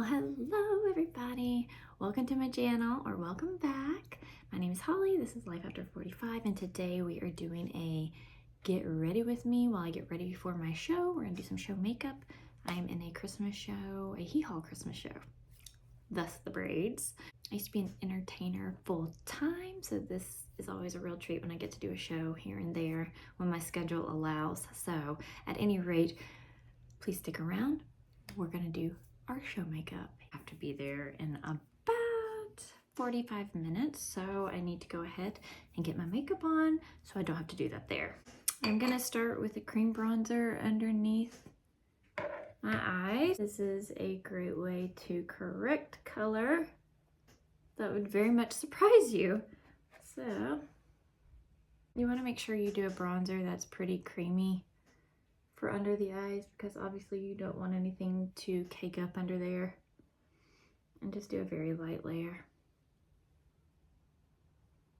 Hello everybody. Welcome to my channel, or welcome back. My name is Holly. This is Life After 45, and today we are doing a get ready with me while I get ready for my show. We're gonna do some show makeup. I am in a Christmas show, a Hee Haw Christmas show, thus the braids. I used to be an entertainer full time, so this is always a real treat when I get to do a show here and there when my schedule allows. So at any rate, please stick around. We're gonna do our show makeup. I have to be there in about 45 minutes, so I need to go ahead and get my makeup on so I don't have to do that there. I'm gonna start with a cream bronzer underneath my eyes. This is a great way to correct color. That would very much surprise you. So you want to make sure you do a bronzer that's pretty creamy for under the eyes, because obviously you don't want anything to cake up under there, and just do a very light layer.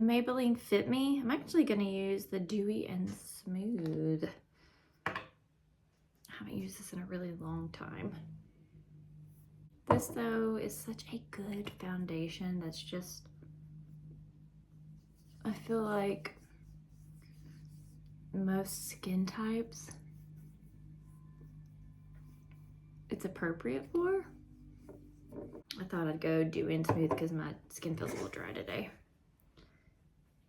Maybelline Fit Me. I'm actually going to use the Dewy and Smooth. I haven't used this in a really long time. This though is such a good foundation that's just, I feel like most skin types it's appropriate for. I thought I'd go Dewy and Smooth because my skin feels a little dry today.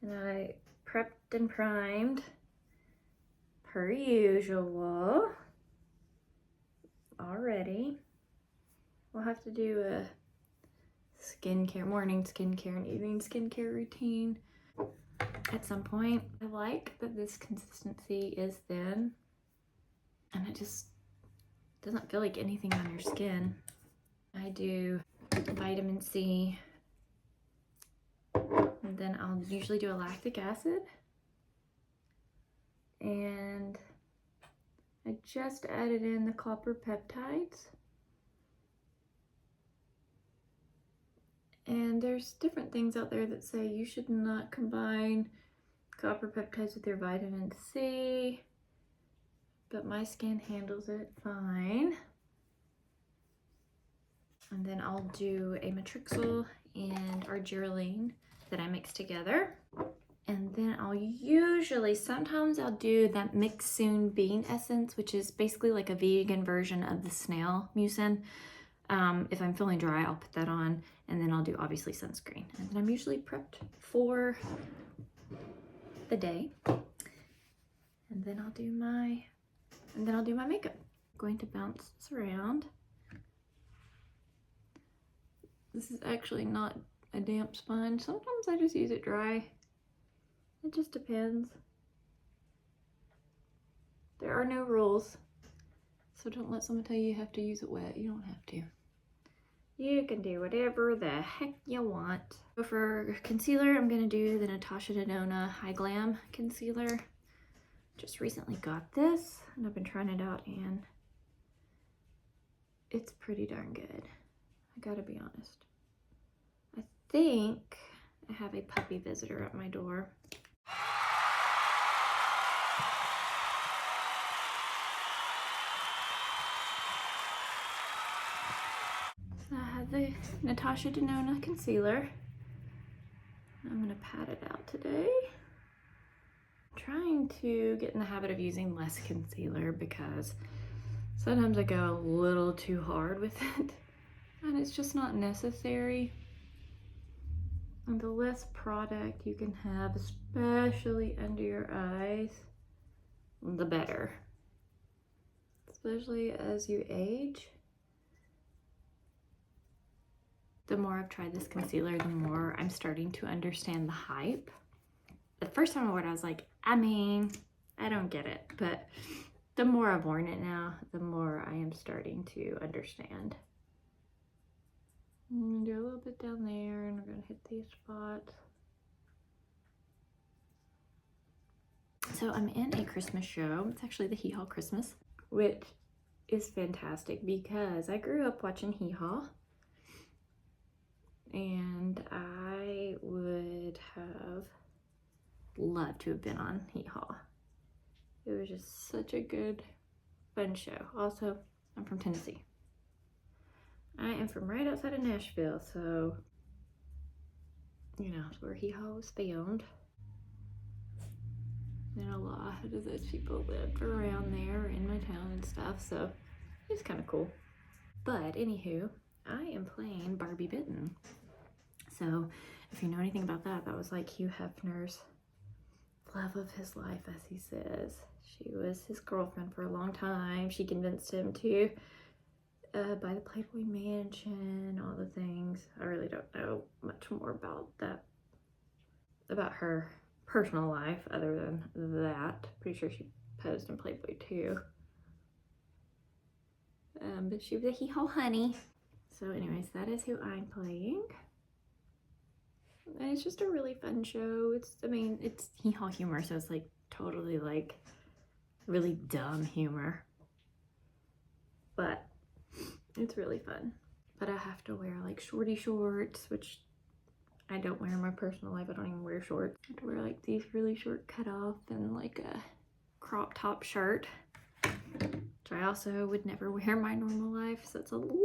And I prepped and primed per usual already. We'll have to do a skincare, morning skincare and evening skincare routine at some point. I like that this consistency is thin and it just doesn't feel like anything on your skin. I do vitamin C, and then I'll usually do a lactic acid, and I just added in the copper peptides. And there's different things out there that say you should not combine copper peptides with your vitamin C, but my skin handles it fine. And then I'll do a matrixyl and argireline that I mix together. And then I'll usually, sometimes I'll do that Mixsoon bean essence, which is basically like a vegan version of the snail mucin. If I'm feeling dry, I'll put that on, and then I'll do obviously sunscreen. And then I'm usually prepped for the day. And then I'll do my makeup. I'm going to bounce this around. This is actually not a damp sponge. Sometimes I just use it dry. It just depends. There are no rules. So don't let someone tell you you have to use it wet. You don't have to. You can do whatever the heck you want. So for concealer, I'm gonna do the Natasha Denona High Glam Concealer. Just recently got this, and I've been trying it out, and it's pretty darn good. I gotta be honest. I think I have a puppy visitor at my door. So I have the Natasha Denona concealer. I'm gonna pat it out today. I'm trying to get in the habit of using less concealer because sometimes I go a little too hard with it, and it's just not necessary. And the less product you can have, especially under your eyes, the better. Especially as you age. The more I've tried this concealer, the more I'm starting to understand the hype. The first time I wore it, I was like, I mean, I don't get it. But the more I've worn it now, the more I am starting to understand. I'm gonna do a little bit down there, and I'm gonna hit these spots. So I'm in a Christmas show. It's actually the Hee Haw Christmas, which is fantastic because I grew up watching Hee Haw, and I would have loved to have been on Hee Haw. It was just such a good, fun show. Also, I'm from Tennessee. I am from right outside of Nashville, so, you know, where Hee Haw was filmed. And a lot of those people lived around there in my town and stuff, so it's kind of cool. But anywho, I am playing Barbie Bitten. So if you know anything about that, that was like Hugh Hefner's love of his life, as he says. She was his girlfriend for a long time. She convinced him to buy the Playboy Mansion, all the things. I really don't know much more about that, about her personal life other than that. Pretty sure she posed in Playboy too. But she was a hee-haw honey. So anyways, that is who I'm playing. And it's just a really fun show. It's hee-haw humor, so it's like totally like really dumb humor. But it's really fun. But I have to wear like shorty shorts, which I don't wear in my personal life. I don't even wear shorts. I have to wear like these really short cutoff and like a crop top shirt, which I also would never wear in my normal life. So it's a little,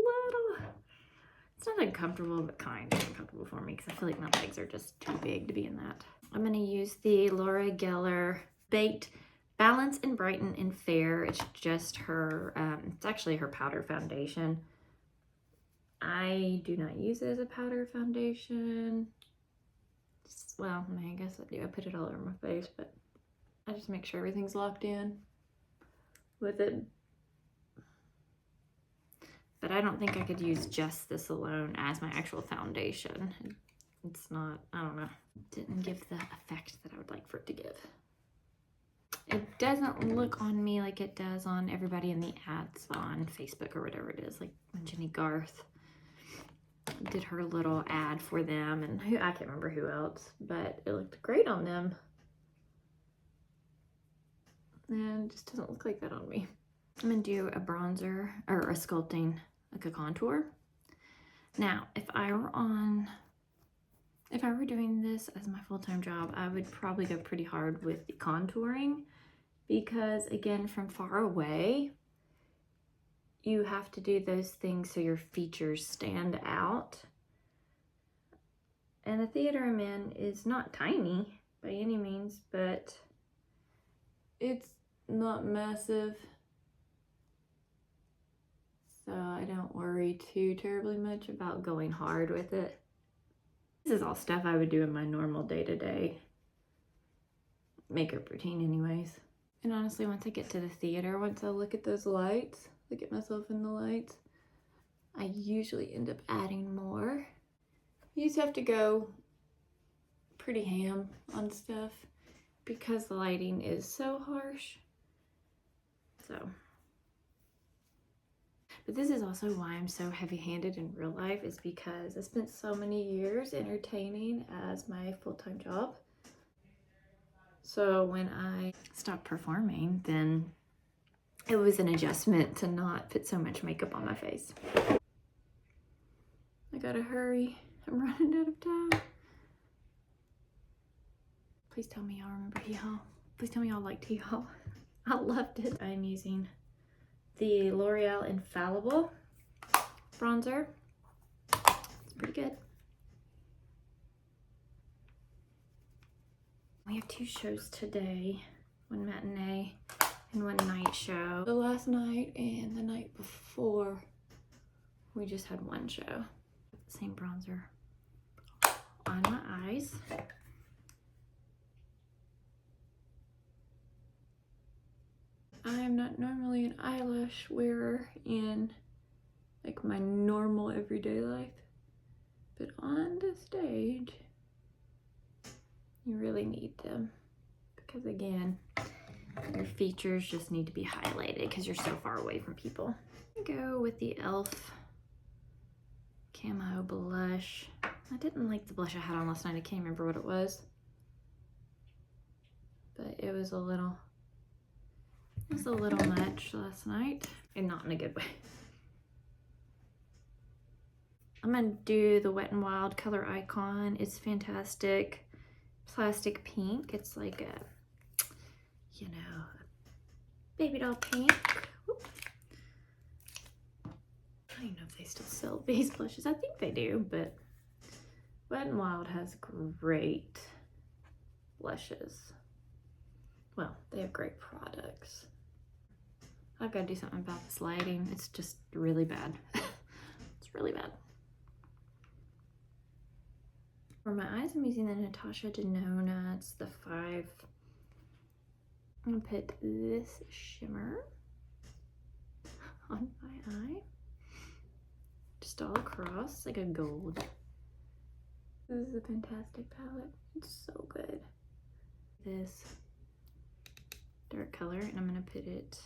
it's not uncomfortable, but kind of uncomfortable for me because I feel like my legs are just too big to be in that. I'm gonna use the Laura Geller Baked Balance and Brighten and Fair. It's just her, it's actually her powder foundation. I do not use it as a powder foundation. Well, I guess I do. I put it all over my face, but I just make sure everything's locked in with it. But I don't think I could use just this alone as my actual foundation. It's not, I don't know. It didn't give the effect that I would like for it to give. It doesn't look on me like it does on everybody in the ads on Facebook or whatever it is, like when Jenny Garth did her little ad for them, and I can't remember who else, but it looked great on them. And it just doesn't look like that on me. I'm gonna do a bronzer or a sculpting, like a contour. Now, if I were doing this as my full-time job, I would probably go pretty hard with the contouring because, again, from far away, you have to do those things so your features stand out. And the theater I'm in is not tiny by any means, but it's not massive. So I don't worry too terribly much about going hard with it. This is all stuff I would do in my normal day-to-day makeup routine anyways. And honestly, once I get to the theater, once I look at those lights, look at myself in the lights, I usually end up adding more. You just have to go pretty ham on stuff because the lighting is so harsh. So. But this is also why I'm so heavy-handed in real life, is because I spent so many years entertaining as my full-time job. So when I stopped performing, then it was an adjustment to not put so much makeup on my face. I gotta hurry. I'm running out of time. Please tell me y'all remember Hee Haw. Please tell me y'all liked Hee Haw. I loved it. I'm using the L'Oreal Infallible bronzer. It's pretty good. We have 2 shows today, one matinee and one night show. The last night and the night before, we just had one show. Same bronzer on my eyes. I am not normally an eyelash wearer in like my normal everyday life, but on the stage, you really need them because, again, your features just need to be highlighted because you're so far away from people. I go with the e.l.f. Camo blush. I didn't like the blush I had on last night. I can't remember what it was, but it was a little much last night, and not in a good way. I'm gonna do the Wet n Wild Color Icon. It's fantastic. Plastic pink. It's like a, you know, baby doll pink. Whoop. don't even know if they still sell these blushes. I think they do, but Wet n Wild has great blushes. Well, they have great products. I've got to do something about this lighting. It's just really bad. It's really bad. For my eyes, I'm using the Natasha Denona. It's the 5. I'm gonna put this shimmer on my eye. Just all across, like a gold. This is a fantastic palette. It's so good. This dark color, and I'm gonna put it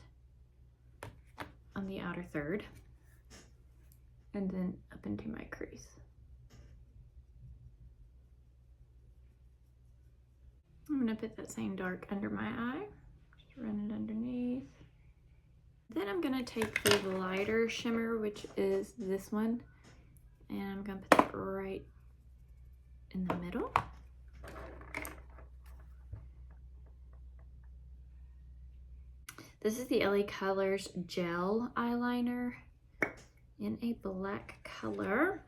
on the outer third and then up into my crease. I'm gonna put that same dark under my eye, just run it underneath. Then I'm gonna take the lighter shimmer, which is this one, and I'm gonna put that right in the middle. This is the LA Colors gel eyeliner in a black color.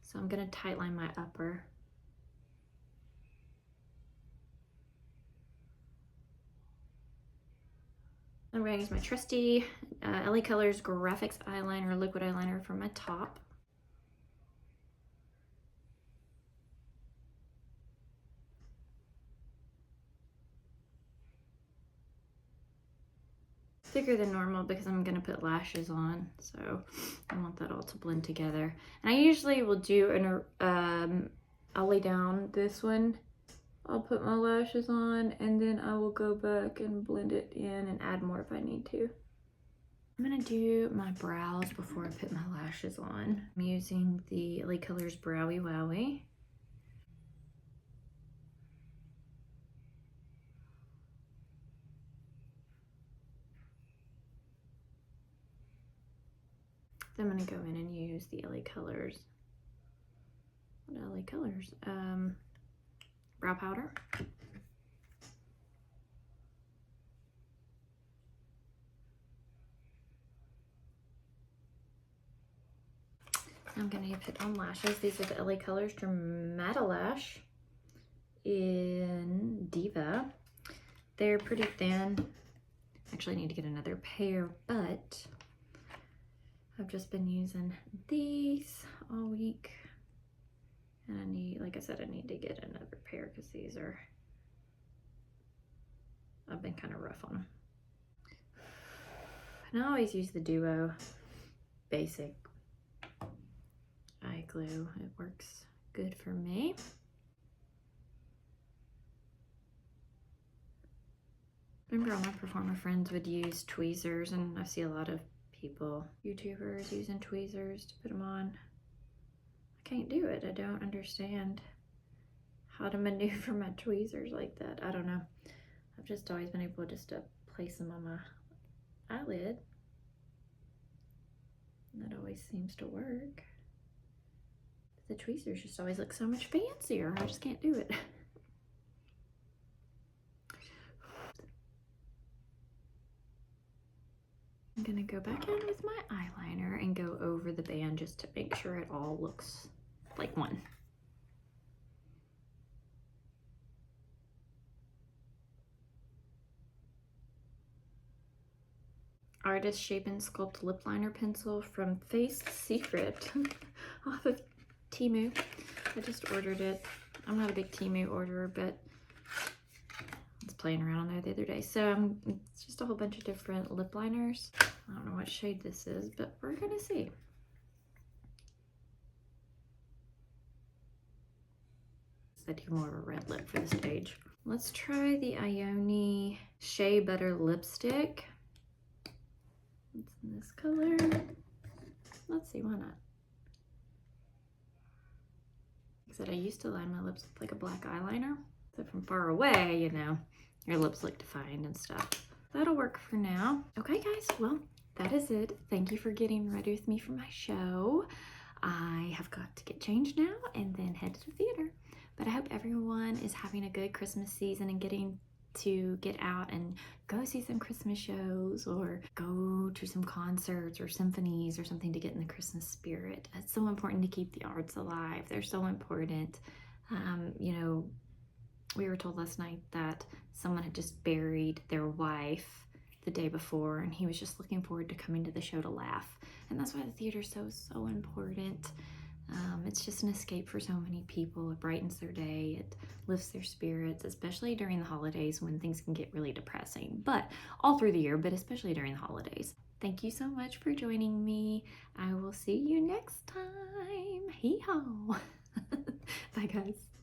So I'm gonna tightline my upper. I'm gonna use my trusty LA Colors Graphics eyeliner, liquid eyeliner for my top. Thicker than normal because I'm gonna put lashes on, so I want that all to blend together. And I usually will do I'll lay down this one, I'll put my lashes on, and then I will go back and blend it in and add more if I need to. I'm gonna do my brows before I put my lashes on. I'm using the LA Colors Browy Wowie. Then I'm gonna go in and use the LA Colors. What LA Colors? Brow powder. I'm gonna put on lashes. These are the LA Colors Dermatolash in Diva. They're pretty thin. Actually, I need to get another pair, but I've just been using these all week. And I need, like I said, I need to get another pair because these are, I've been kind of rough on them. And I always use the Duo Basic eye glue. It works good for me. Remember all my performer friends would use tweezers, and I see a lot of people, YouTubers, using tweezers to put them on. I can't do it. I don't understand how to maneuver my tweezers like that. I don't know. I've just always been able just to place them on my eyelid. And that always seems to work. The tweezers just always look so much fancier. I just can't do it. I'm gonna go back in with my eyeliner and go over the band just to make sure it all looks like one. Artist Shape and Sculpt Lip Liner Pencil from Face Secret off of Temu. I just ordered it. I'm not a big Temu orderer, but I was playing around on there the other day. So it's just a whole bunch of different lip liners. I don't know what shade this is, but we're gonna see. I do more of a red lip for the stage. Let's try the Ioni Shea Butter Lipstick. It's in this color. Let's see, why not? Like I said, I used to line my lips with like a black eyeliner. So from far away, you know, your lips look defined and stuff. That'll work for now. Okay guys, well, that is it. Thank you for getting ready with me for my show. I have got to get changed now and then head to the theater. But I hope everyone is having a good Christmas season and getting to get out and go see some Christmas shows or go to some concerts or symphonies or something to get in the Christmas spirit. It's so important to keep the arts alive. They're so important. You know, we were told last night that someone had just buried their wife the day before, and he was just looking forward to coming to the show to laugh. And that's why the theater's so important. It's just an escape for so many people. It brightens their day, it lifts their spirits, especially during the holidays when things can get really depressing, but all through the year, but especially during the holidays. Thank you so much for joining me. I will see you next time. Hee haw. Bye, guys.